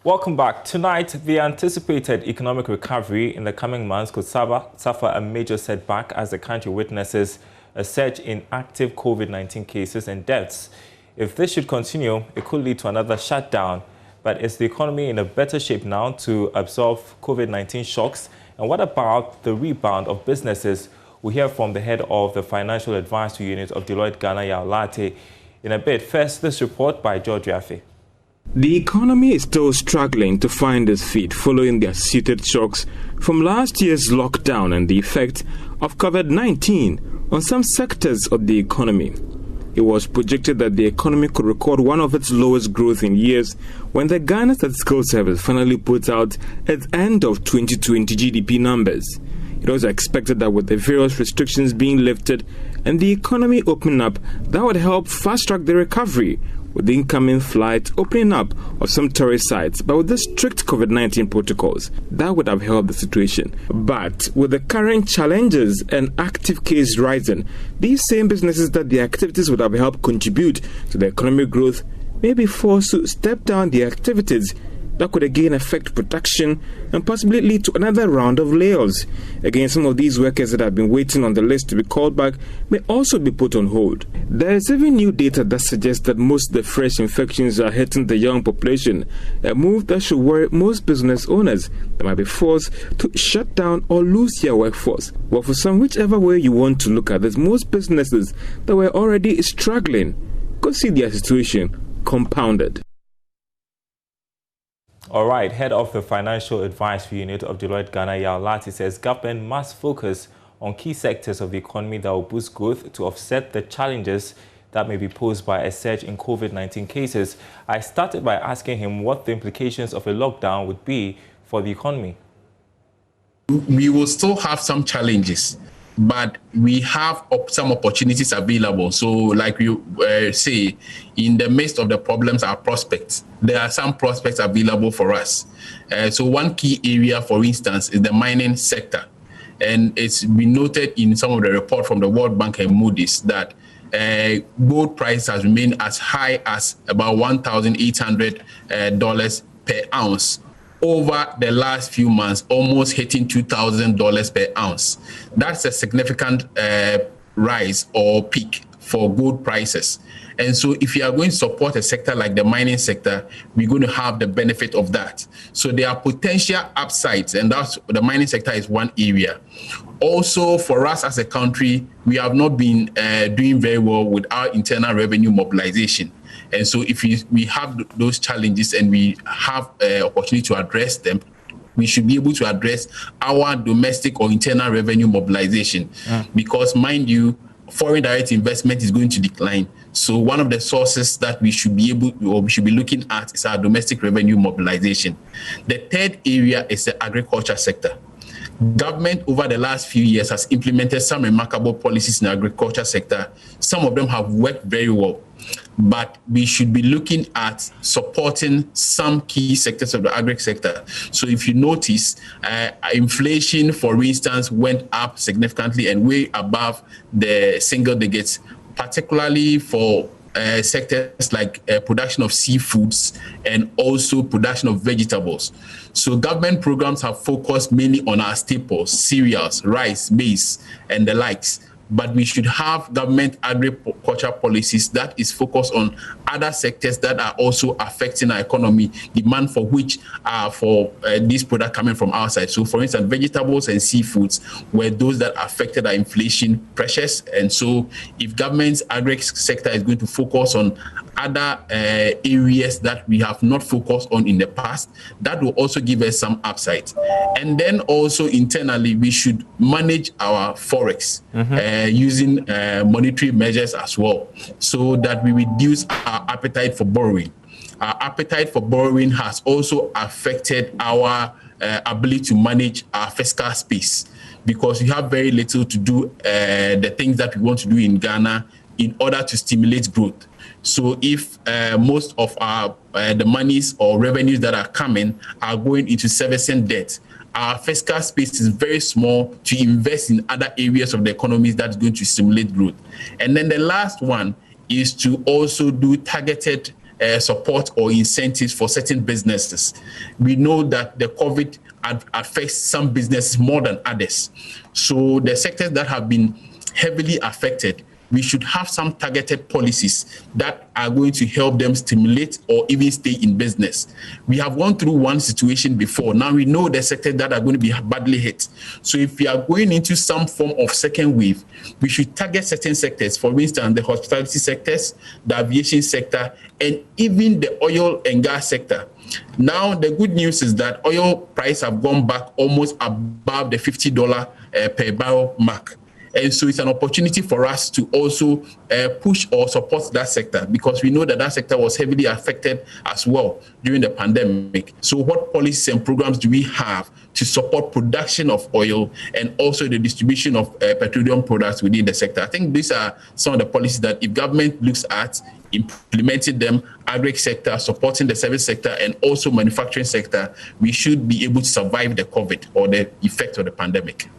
Welcome back. Tonight, the anticipated economic recovery in the coming months could suffer a major setback as the country witnesses a surge in active COVID-19 cases and deaths. If this should continue, it could lead to another shutdown. But is the economy in a better shape now to absorb COVID-19 shocks? And what about the rebound of businesses? We hear from the head of the Financial Advisory Unit of Deloitte Ghana, Lartey, in a bit. First, this report by JoyNews. The economy is still struggling to find its feet following the associated shocks from last year's lockdown and the effect of COVID-19 on some sectors of the economy. It was projected that the economy could record one of its lowest growth in years when the Ghana Statistical Service finally put out its end of 2020 GDP numbers. It was expected that with the various restrictions being lifted and the economy opening up, that would help fast-track the recovery, with the incoming flight opening up of some tourist sites. But with the strict COVID-19 protocols, that would have helped the situation. But with the current challenges and active case rising, these same businesses that the activities would have helped contribute to the economic growth may be forced to step down the activities. That could again affect production and possibly lead to another round of layoffs. Again, some of these workers that have been waiting on the list to be called back may also be put on hold. There is even new data that suggests that most of the fresh infections are hitting the young population, a move that should worry most business owners that might be forced to shut down or lose their workforce. Well, for some, whichever way you want to look at this, most businesses that were already struggling could see their situation compounded. All right, head of the Financial Advisory Unit of Deloitte Ghana, Lartey, says government must focus on key sectors of the economy that will boost growth to offset the challenges that may be posed by a surge in COVID-19 cases. I started by asking him what the implications of a lockdown would be for the economy. We will still have some challenges, but we have some opportunities available. So like you say, in the midst of the problems are prospects. There are some prospects available for us. So one key area, for instance, is the mining sector. And it's been noted in some of the report from the World Bank and Moody's that gold price has remained as high as about $1,800 per ounce over the last few months, almost hitting $2,000 per ounce. That's a significant rise or peak for gold prices. And so if you are going to support a sector like the mining sector, we're going to have the benefit of that. So there are potential upsides, and that's the mining sector is one area. Also, for us as a country, we have not been doing very well with our internal revenue mobilization. And so if we have those challenges and we have an opportunity to address them, we should be able to address our domestic or internal revenue mobilization. Because, mind you, foreign direct investment is going to decline. So one of the sources that we should be able or we should be looking at is our domestic revenue mobilization. The third area is the agriculture sector. Government over the last few years has implemented some remarkable policies in the agriculture sector. Some of them have worked very well, but we should be looking at supporting some key sectors of the agri sector. So if you notice, inflation, for instance, went up significantly and way above the single digits, particularly for sectors like production of seafoods and also production of vegetables. So government programs have focused mainly on our staples, cereals, rice, maize, and the likes. But we should have government agriculture policies that is focused on other sectors that are also affecting our economy, demand for which are for these products coming from outside. So for instance, vegetables and seafoods were those that affected our inflation pressures. And so if government's agri sector is going to focus on other areas that we have not focused on in the past, that will also give us some upside. And then also internally, we should manage our forex using monetary measures as well, so that we reduce our appetite for borrowing. Our appetite for borrowing has also affected our ability to manage our fiscal space, because we have very little to do the things that we want to do in Ghana in order to stimulate growth. So if most of our the monies or revenues that are coming are going into servicing debt, our fiscal space is very small to invest in other areas of the economy that's going to stimulate growth. And then the last one is to also do targeted support or incentives for certain businesses. We know that the COVID affects some businesses more than others. So the sectors that have been heavily affected, we should have some targeted policies that are going to help them stimulate or even stay in business. We have gone through one situation before. Now we know the sectors that are going to be badly hit. So if we are going into some form of second wave, we should target certain sectors, for instance, the hospitality sectors, the aviation sector, and even the oil and gas sector. Now, the good news is that oil prices have gone back almost above the $50 per barrel mark. And so it's an opportunity for us to also push or support that sector, because we know that that sector was heavily affected as well during the pandemic. So what policies and programs do we have to support production of oil and also the distribution of petroleum products within the sector? I think these are some of the policies that if government looks at implementing them, agri sector, supporting the service sector, and also manufacturing sector, we should be able to survive the COVID or the effect of the pandemic.